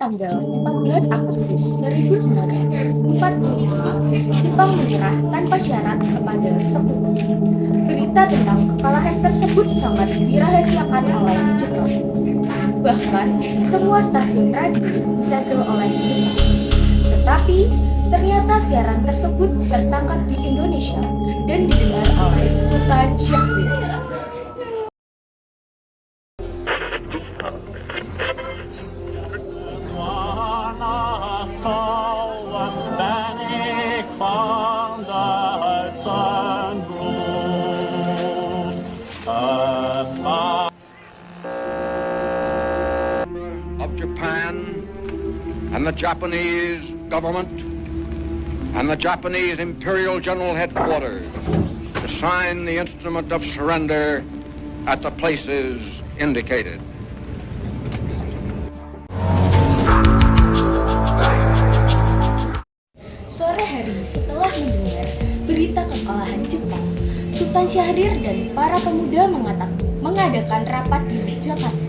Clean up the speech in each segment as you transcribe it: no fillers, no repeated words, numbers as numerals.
tanggal 14 Agustus 1945, Jepang menyerah tanpa syarat kepada Sekutu. Berita tentang kekalahan tersebut sangat dirahasiakan oleh Jepang. Bahkan, semua stasiun radio disegel oleh Jepang. Tetapi, ternyata siaran tersebut tertangkap di Indonesia dan didengar oleh Sultan Syahrir. Of Japan and the Japanese government and the Japanese Imperial General Headquarters to sign the instrument of surrender at the places indicated. Sore hari setelah mendengar berita kekalahan Jepang, Sultan Syahrir dan para pemuda mengadakan rapat di Jakarta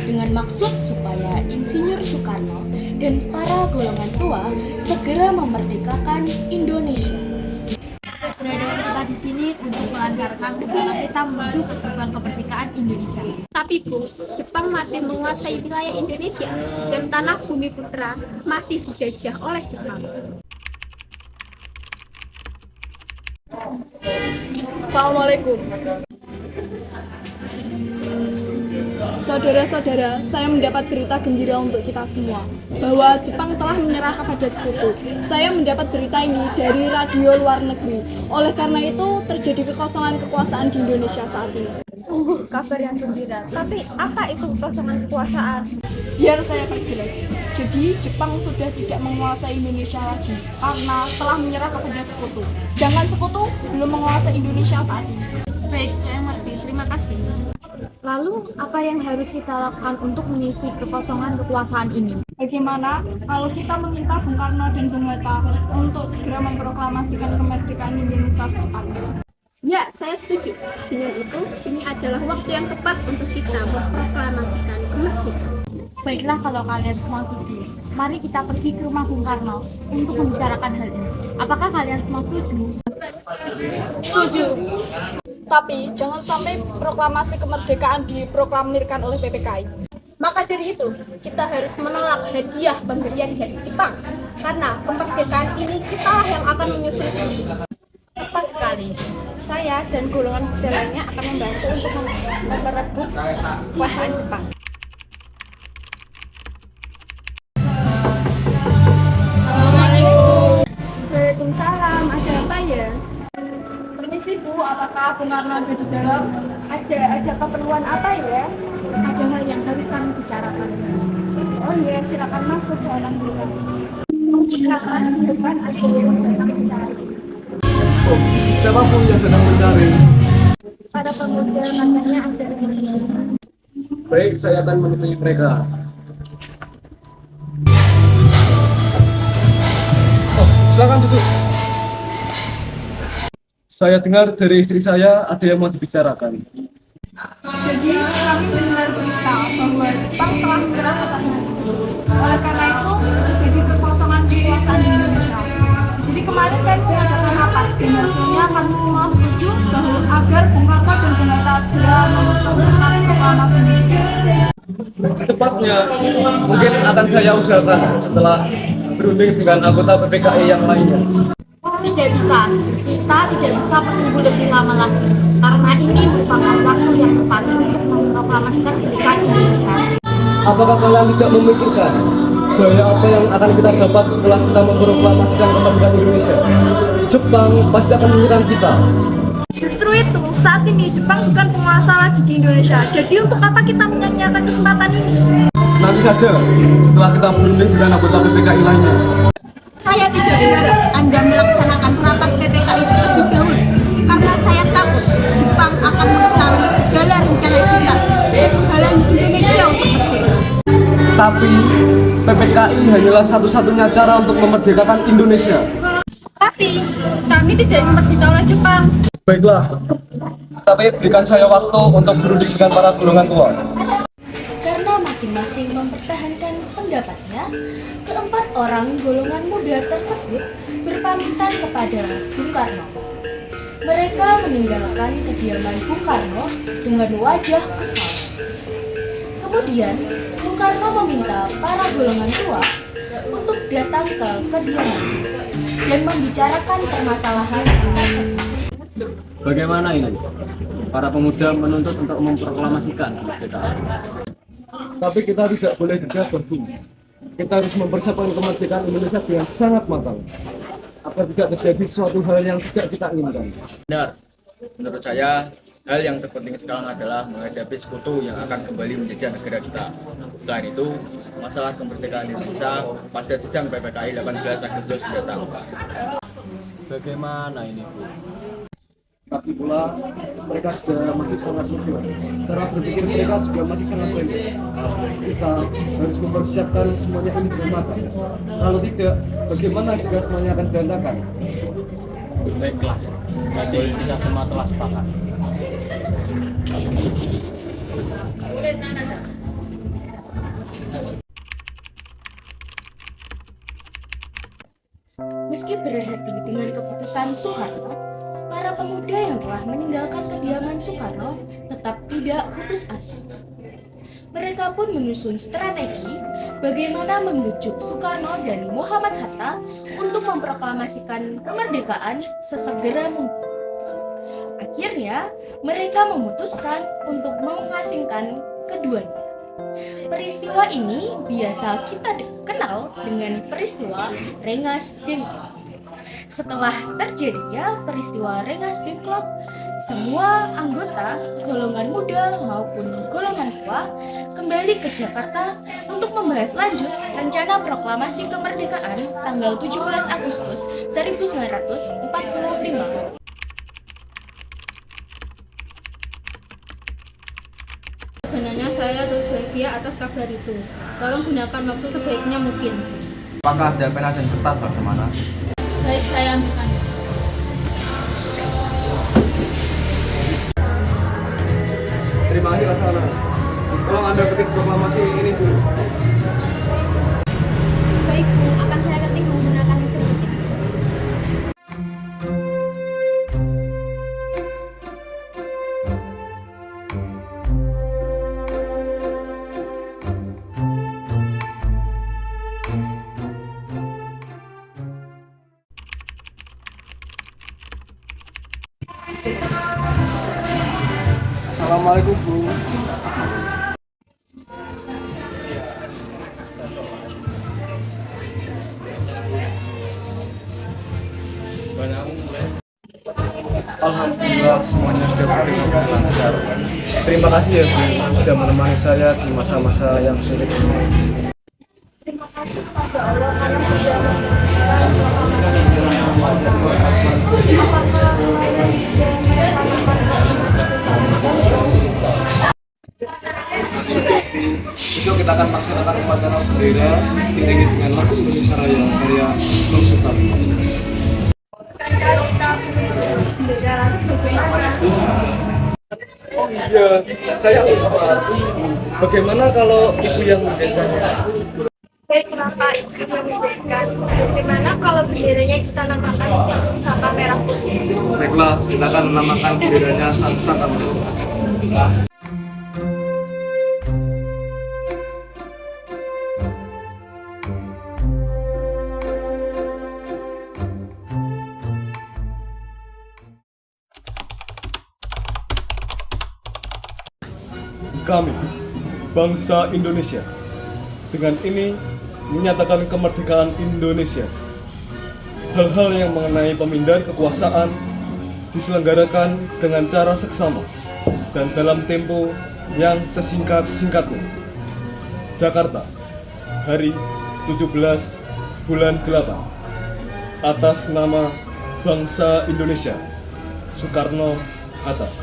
dengan maksud supaya Insinyur Soekarno dan para golongan tua segera memerdekakan Indonesia. Keberadaan kita di sini untuk mengantarkan negara kita menuju ke gerbang kemerdekaan Indonesia. Tapi Bu, Jepang masih menguasai wilayah Indonesia dan tanah bumi putra masih dijajah oleh Jepang. Assalamualaikum. Saudara-saudara, saya mendapat berita gembira untuk kita semua bahwa Jepang telah menyerah kepada Sekutu. Saya mendapat berita ini dari radio luar negeri. Oleh karena itu, terjadi kekosongan kekuasaan di Indonesia saat ini. Sungguh kabar yang gembira. Tapi apa itu kekosongan kekuasaan? Biar saya perjelas. Jadi, Jepang sudah tidak menguasai Indonesia lagi karena telah menyerah kepada Sekutu. Sedangkan Sekutu belum menguasai Indonesia saat ini. Baik, saya mengerti. Terima kasih. Lalu, apa yang harus kita lakukan untuk mengisi kekosongan kekuasaan ini? Bagaimana kalau kita meminta Bung Karno dan Bung Hatta untuk segera memproklamasikan kemerdekaan Indonesia secepatnya? Ya, saya setuju. Dengan itu, ini adalah waktu yang tepat untuk kita memproklamasikan kemerdekaan. Baiklah kalau kalian semua setuju. Mari kita pergi ke rumah Bung Karno untuk membicarakan hal ini. Apakah kalian semua setuju? Setuju. Tapi jangan sampai proklamasi kemerdekaan diproklamirkan oleh PPKI. Maka dari itu, kita harus menolak hadiah pemberian dari Jepang. Karena kemerdekaan ini kitalah yang akan menyusul sendiri. Tepat sekali. Saya dan golongan muda lainnya akan membantu untuk merebut kekuasaan Jepang. Assalamualaikum. Waalaikumsalam, ada apa ya? Permisi Bu, apakah Bung Karno ada di dalam? Ada keperluan apa ya? Ada hal yang harus kami bicarakan. Oh iya, silakan masuk seorang dulu. Silakan di depan ada yang datang mencari. Oh, siapa pun yang sedang mencari? Para pemuda katanya ada yang Baik, saya akan menemui mereka. Oh, silakan duduk. Saya dengar dari istri saya ada yang mau dibicarakan. Jadi kami mendengar berita bahwa Jepang telah menyerah kepada Sekutu. Oleh karena itu terjadi kekosongan kekuasaan di Indonesia. Jadi kemarin kami mengadakan rapat dan hasilnya kami semua setuju bahwa agar Bung Karno dan Bung Hatta segera memproklamasikan proklamasi Indonesia. Secepatnya, mungkin akan saya usahakan setelah berunding dengan anggota PPKI yang lainnya. Tidak bisa. Kita tidak bisa menunggu lebih lama lagi. Karena ini merupakan waktu yang tepat untuk memproklamasikan kemerdekaan Indonesia. Apakah kalian tidak memikirkan bahaya apa yang akan kita dapat setelah kita memproklamasikan kemerdekaan Indonesia? Jepang pasti akan menyerang kita. Justru itu, saat ini Jepang bukan penguasa lagi di Indonesia. Jadi untuk apa kita menyanyiakan kesempatan ini? Nanti saja, setelah kita berunding dengan anggota PPKI lainnya. Saya tidak berharap Anda melaksanakan rapat PPKI terlebih dahulu. Karena saya takut Jepang akan mengetahui segala rencana kita dan menghalangi Indonesia untuk merdeka. Tapi PPKI hanyalah satu-satunya cara untuk memerdekakan Indonesia. Tapi kami tidak merdeka oleh Jepang. Baiklah, tapi berikan saya waktu untuk berunding dengan para golongan tua. Karena masing-masing mempertahankan pendapatnya, Keempat orang golongan muda tersebut berpamitan kepada Bung Karno. Mereka meninggalkan kediaman Bung Karno dengan wajah kesal. Kemudian, Soekarno meminta para golongan tua untuk datang ke kediaman dan membicarakan permasalahan tersebut. Bagaimana ini? Para pemuda menuntut untuk memproklamasikan kemerdekaan. Tapi kita tidak boleh gegabah, Bung. Kita harus mempersiapkan kemerdekaan Indonesia dengan sangat matang, agar tidak terjadi suatu hal yang tidak kita inginkan. Benar, menurut saya hal yang terpenting sekarang adalah menghadapi sekutu yang akan kembali menjajah negara kita. Selain itu, masalah kemerdekaan Indonesia pada sidang PPKI 18 Agustus mendatang. Bagaimana ini, Bu? Tapi pula mereka juga masih sangat muda. Cara berpikir mereka juga masih sangat pendek. Kita harus mempersiapkan semuanya ini dengan matang. Kalau tidak, bagaimana jika semuanya akan berantakan? Baiklah, berarti kita semua telah sepakat. Meski berhati dengan keputusan Soekarno, para pemuda yang telah meninggalkan kediaman Soekarno tetap tidak putus asa. Mereka pun menyusun strategi bagaimana membujuk Soekarno dan Muhammad Hatta untuk memproklamasikan kemerdekaan sesegera mungkin. Akhirnya, mereka memutuskan untuk mengasingkan keduanya. Peristiwa ini biasa kita kenal dengan peristiwa Rengas Dengklok. Setelah terjadinya peristiwa Rengas Dengklok, semua anggota golongan muda maupun golongan tua kembali ke Jakarta untuk membahas lanjut rencana proklamasi kemerdekaan tanggal 17 Agustus 1945. Sebenarnya saya turut bahagia atas kabar itu. Tolong gunakan waktu sebaiknya mungkin. Apakah ada pena dan kertas bagaimana? Baik, saya ambilkan. Terima kasih, Laksana. Tolong Anda ketik proklamasi ini dulu. Baik, Bu, akan saya ketik menggunakan mesin ketik. Assalamualaikum, Bu. Alhamdulillah semuanya sudah berjalan dengan lancar. Terima kasih ya, Bu, sudah menemani saya di masa-masa yang sulit ini. Terima kasih kepada Allah karena sudah memberikan Besok kita akan melaksanakan upacara bendera diiringi dengan lagu Indonesia Raya karya Sultan Soekarno. Oh iya, saya lupa. Bagaimana kalau ibu yang menjadikannya? Baik, kenapa itu yang menjadikan? Bagaimana kalau benderanya kita namakan Saka Merah Putih? Baiklah, kita akan menamakan benderanya Saka Merah Putih. Kami, bangsa Indonesia, dengan ini menyatakan kemerdekaan Indonesia. Hal-hal yang mengenai pemindahan kekuasaan diselenggarakan dengan cara seksama dan dalam tempo yang sesingkat-singkatnya. Jakarta, hari 17 bulan 8, atas nama bangsa Indonesia, Soekarno Hatta.